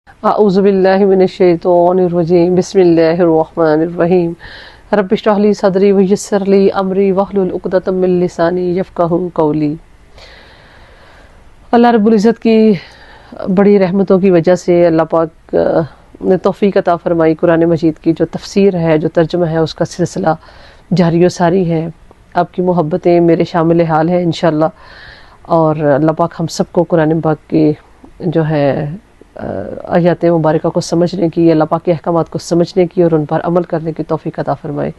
اعوذ باللہ من الشیطان الرجیم بسم اللہ الرحمن الرحیم رب اشرح لی صدری ویسر لی امری واحلل عقدۃ من لسانی یفقہوا قولی۔ اللہ رب العزت کی بڑی رحمتوں کی وجہ سے اللہ پاک نے توفیق عطا فرمائی، قرآن مجید کی جو تفسیر ہے، جو ترجمہ ہے، اس کا سلسلہ جاری و ساری ہے۔ آپ کی محبتیں میرے شامل حال ہیں انشاءاللہ، اور اللہ پاک ہم سب کو قرآن پاک کی جو ہے آیات مبارکہ کو سمجھنے کی، اللہ پاک کے احکامات کو سمجھنے کی اور ان پر عمل کرنے کی توفیق عطا فرمائے۔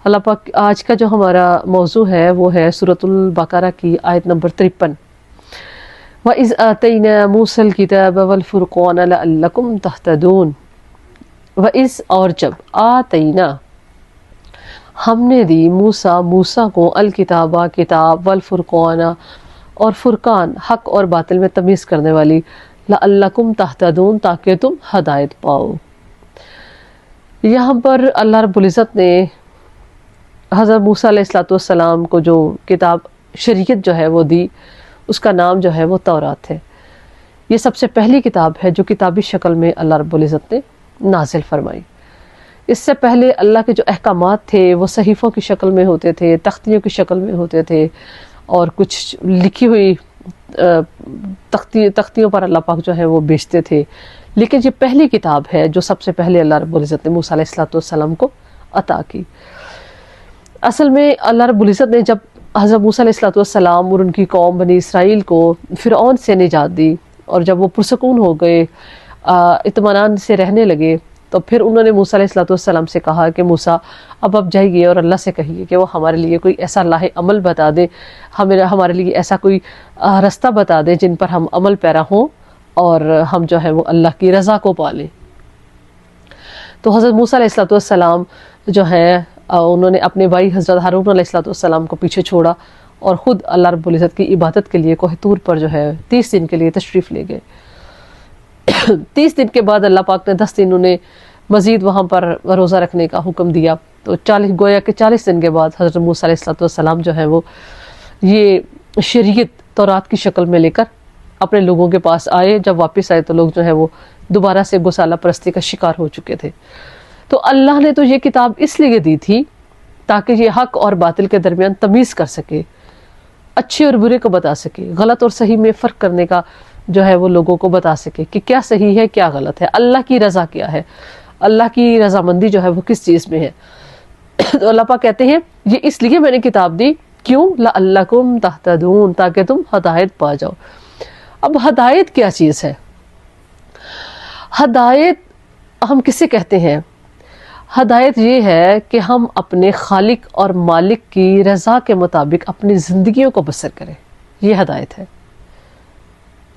اللہ پاک آج کا جو ہمارا موضوع ہے وہ ہے سورۃ البقرہ کی آیت نمبر 53۔ وَإِذْ آتَيْنَا مُوسَى الْكِتَابَ وَالْفُرْقَانَ لَعَلَّكُمْ تَهْتَدُونَ۔ وَإِذْ اور جب آتَيْنَا ہم نے دی موسیٰ کو الکتابہ کتاب، والفرقان اور فرقان حق اور باطل میں تمیز کرنے والی، لعلکم تہتدون تاکہ تم ہدایت پاؤ۔ یہاں پر اللہ رب العزت نے حضرت موسیٰ علیہ السلام کو جو کتاب شریعت جو ہے وہ دی، اس کا نام جو ہے وہ تورات ہے۔ یہ سب سے پہلی کتاب ہے جو کتابی شکل میں اللہ رب العزت نے نازل فرمائی۔ اس سے پہلے اللہ کے جو احکامات تھے وہ صحیفوں کی شکل میں ہوتے تھے، تختیوں کی شکل میں ہوتے تھے، اور کچھ لکھی ہوئی تختیوں پر اللہ پاک جو ہے وہ بیچتے تھے۔ لیکن یہ پہلی کتاب ہے جو سب سے پہلے اللہ رب العزت نے موسیٰ علیہ السلام کو عطا کی۔ اصل میں اللہ رب العزت نے جب حضرت موسیٰ علیہ السلام اور ان کی قوم بنی اسرائیل کو فرعون سے نجات دی، اور جب وہ پرسکون ہو گئے، اطمینان سے رہنے لگے، تو پھر انہوں نے موسیٰ علیہ السلام سے کہا کہ موسیٰ اب آپ جائیے اور اللہ سے کہیے کہ وہ ہمارے لیے کوئی ایسا لاہ عمل بتا دے، ہمارے لیے ایسا کوئی رستہ بتا دے جن پر ہم عمل پیرا ہوں اور ہم جو ہے وہ اللہ کی رضا کو پالیں۔ تو حضرت موسیٰ علیہ السلام جو ہے انہوں نے اپنے بھائی حضرت ہارون علیہ السلام کو پیچھے چھوڑا اور خود اللہ رب العزت کی عبادت کے لیے کوہ طور پر جو ہے 30 دن کے لیے تشریف لے گئے۔ 30 دن کے بعد اللہ پاک نے 10 دن انہیں مزید وہاں پر روزہ رکھنے کا حکم دیا۔ تو گویا کہ 40 دن کے بعد حضرت موسیٰ علیہ السلام جو ہے وہ یہ شریعت تورات کی شکل میں لے کر اپنے لوگوں کے پاس آئے۔ جب واپس آئے تو لوگ جو ہے وہ دوبارہ سے گوسالہ پرستی کا شکار ہو چکے تھے۔ تو اللہ نے تو یہ کتاب اس لیے دی تھی تاکہ یہ حق اور باطل کے درمیان تمیز کر سکے، اچھے اور برے کو بتا سکے، غلط اور صحیح میں فرق کرنے کا جو ہے وہ لوگوں کو بتا سکے کہ کیا صحیح ہے کیا غلط ہے، اللہ کی رضا کیا ہے، اللہ کی رضامندی جو ہے وہ کس چیز میں ہے۔ تو اللہ پاک کہتے ہیں یہ اس لیے میں نے کتاب دی، کیوں؟ لعلکم تہتدون تاکہ تم ہدایت پا جاؤ۔ اب ہدایت کیا چیز ہے؟ ہدایت ہم کسے کہتے ہیں؟ ہدایت یہ ہے کہ ہم اپنے خالق اور مالک کی رضا کے مطابق اپنی زندگیوں کو بسر کریں، یہ ہدایت ہے۔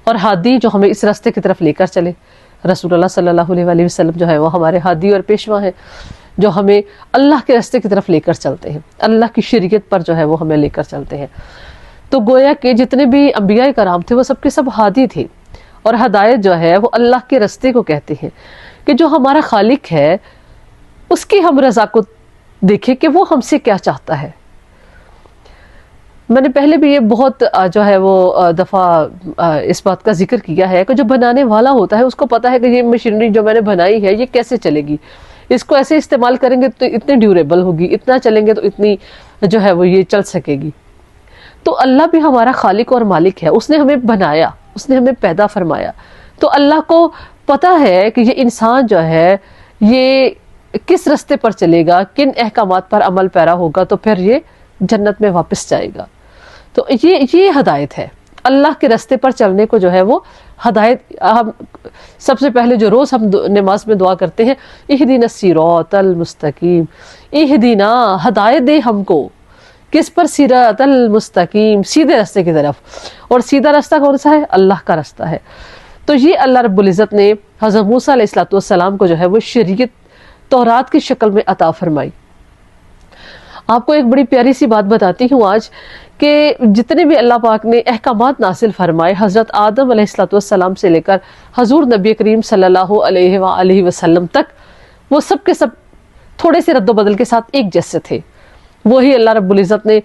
اور ہادی جو ہمیں اس راستے کی طرف لے کر چلے، رسول اللہ صلی اللہ علیہ وآلہ وسلم جو ہے وہ ہمارے ہادی اور پیشوا ہیں، جو ہمیں اللہ کے راستے کی طرف لے کر چلتے ہیں، اللہ کی شریعت پر جو ہے وہ ہمیں لے کر چلتے ہیں۔ تو گویا کہ جتنے بھی انبیاء کرام تھے وہ سب کے سب ہادی تھے، اور ہدایت جو ہے وہ اللہ کے راستے کو کہتے ہیں کہ جو ہمارا خالق ہے اس کی ہم رضا کو دیکھیں کہ وہ ہم سے کیا چاہتا ہے۔ میں نے پہلے بھی یہ بہت جو ہے وہ دفعہ اس بات کا ذکر کیا ہے کہ جو بنانے والا ہوتا ہے اس کو پتا ہے کہ یہ مشینری جو میں نے بنائی ہے یہ کیسے چلے گی، اس کو ایسے استعمال کریں گے تو اتنی ڈیوریبل ہوگی، اتنا چلیں گے تو اتنی جو ہے وہ یہ چل سکے گی۔ تو اللہ بھی ہمارا خالق اور مالک ہے، اس نے ہمیں بنایا، اس نے ہمیں پیدا فرمایا۔ تو اللہ کو پتا ہے کہ یہ انسان جو ہے یہ کس رستے پر چلے گا، کن احکامات پر عمل پیرا ہوگا تو پھر یہ جنت میں واپس جائے گا۔ تو یہ ہدایت ہے، اللہ کے راستے پر چلنے کو جو ہے وہ ہدایت۔ ہم سب سے پہلے جو روز ہم نماز میں دعا کرتے ہیں، اہدنا الصراط المستقیم، اہدنا ہدایت دے ہم کو، کس پر؟ صراط المستقیم، سیدھے راستے کی طرف۔ اور سیدھا راستہ کون سا ہے؟ اللہ کا راستہ ہے۔ تو یہ اللہ رب العزت نے حضرت موسیٰ علیہ السلام کو جو ہے وہ شریعت تورات کی شکل میں عطا فرمائی۔ آپ کو ایک بڑی پیاری سی بات بتاتی ہوں آج، کہ جتنے بھی اللہ پاک نے احکامات نازل فرمائے حضرت آدم علیہ السلام سے لے کر حضور نبی کریم صلی اللہ علیہ وآلہ وسلم تک، وہ سب کے سب تھوڑے سے رد و بدل کے ساتھ ایک جیسے تھے۔ وہی اللہ رب العزت نے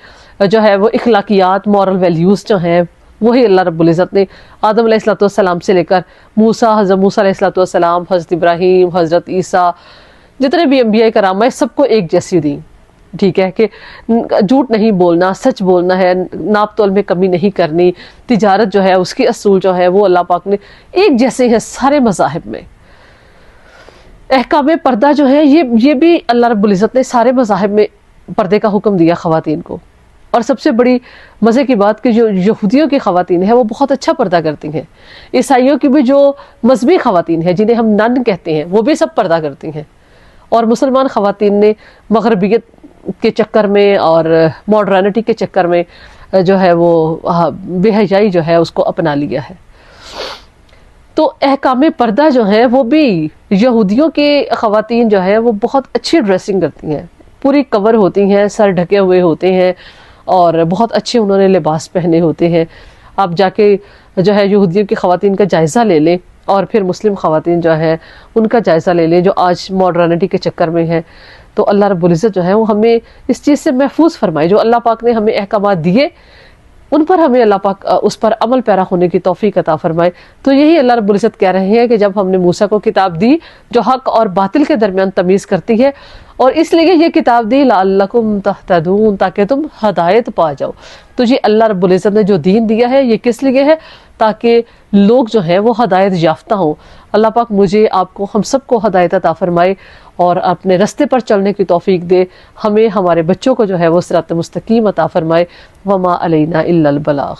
جو ہے وہ اخلاقیات، مورل ویلیوز جو ہیں وہی اللہ رب العزت نے آدم علیہ الصلوۃ والسلام سے لے کر حضرت موسیٰ علیہ الصلوۃ والسلام، حضرت ابراہیم، حضرت عیسیٰ، جتنے بھی انبیاء کرام ہیں سب کو ایک جیسی دی، ٹھیک ہے، کہ جھوٹ نہیں بولنا، سچ بولنا ہے، ناپ تول میں کمی نہیں کرنی، تجارت جو ہے اس کے اصول جو ہے وہ اللہ پاک نے ایک جیسے ہیں سارے مذاہب میں۔ احکام پردہ جو ہے یہ بھی اللہ رب العزت نے سارے مذاہب میں پردے کا حکم دیا خواتین کو۔ اور سب سے بڑی مزے کی بات کہ جو یہودیوں کی خواتین ہیں وہ بہت اچھا پردہ کرتی ہیں، عیسائیوں کی بھی جو مذہبی خواتین ہیں جنہیں ہم نن کہتے ہیں وہ بھی سب پردہ کرتی ہیں، اور مسلمان خواتین نے مغربیت کے چکر میں اور ماڈرنٹی کے چکر میں جو ہے وہ بے حیائی جو ہے اس کو اپنا لیا ہے۔ تو احکام پردہ جو ہیں وہ بھی یہودیوں کے خواتین جو ہے وہ بہت اچھی ڈریسنگ کرتی ہیں، پوری کور ہوتی ہیں، سر ڈھکے ہوئے ہوتے ہیں، اور بہت اچھے انہوں نے لباس پہنے ہوتے ہیں۔ آپ جا کے جو ہے یہودیوں کی خواتین کا جائزہ لے لیں، اور پھر مسلم خواتین جو ہے ان کا جائزہ لے لیں جو آج ماڈرنٹی کے چکر میں ہیں۔ تو اللہ رب العزت جو ہے وہ ہمیں اس چیز سے محفوظ فرمائے، جو اللہ پاک نے ہمیں احکامات دیے ان پر ہمیں اللہ پاک اس پر عمل پیرا ہونے کی توفیق عطا فرمائے۔ تو یہی اللہ رب العزت کہہ رہے ہیں کہ جب ہم نے موسیٰ کو کتاب دی جو حق اور باطل کے درمیان تمیز کرتی ہے، اور اس لیے یہ کتاب دی لعلکم تہتدون، تاکہ تم ہدایت پا جاؤ۔ تو یہ اللہ رب العزت نے جو دین دیا ہے یہ کس لیے ہے؟ تاکہ لوگ جو ہیں وہ ہدایت یافتہ ہوں۔ اللہ پاک مجھے، آپ کو، ہم سب کو ہدایت عطا فرمائے اور اپنے رستے پر چلنے کی توفیق دے، ہمیں، ہمارے بچوں کو جو ہے وہ صراط مستقیم عطا فرمائے۔ وما علینا الا البلاغ۔